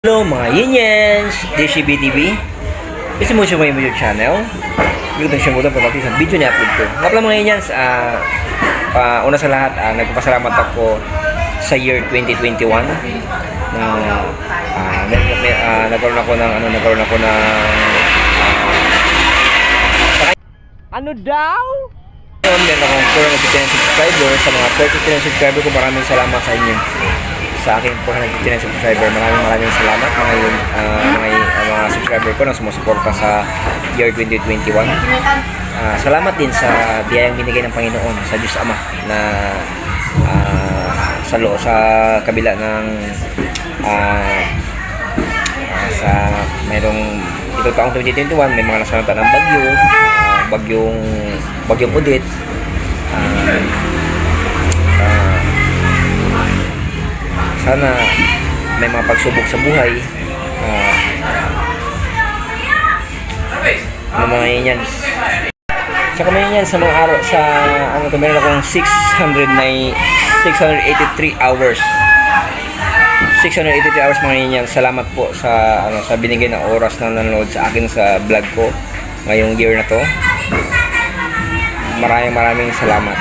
Hello mga Yinians! DCBTV. Isi mo siya mo yung YouTube channel. Hindi ko siya muna pagkakita sa video niya upload ko. Nga pala mga Yinians, una sa lahat, nagpapasalamat ako sa year 2021 na nagkaroon ako ng ano daw? Meron akong 459 subscriber. Sa mga 459 subscriber ko, maraming salamat sa inyo. Sa aking 459 subscriber, maraming salamat mga subscriber ko na sumusuporta sa year 2021. Salamat din sa biyayang binigay ng Panginoon sa Diyos Ama na sa kabila ng sa mayroong ito taong 2021 may mga nasalanta ng bagyong Odette. Sana may mga pagsubok sa buhay mga yan. Tsaka may yan sa mga araw sa meron akong 683 hours 683 hours mga yan. Salamat po sa sa binigay na oras na nanonood sa akin sa vlog ko ngayong year na to. Maraming salamat.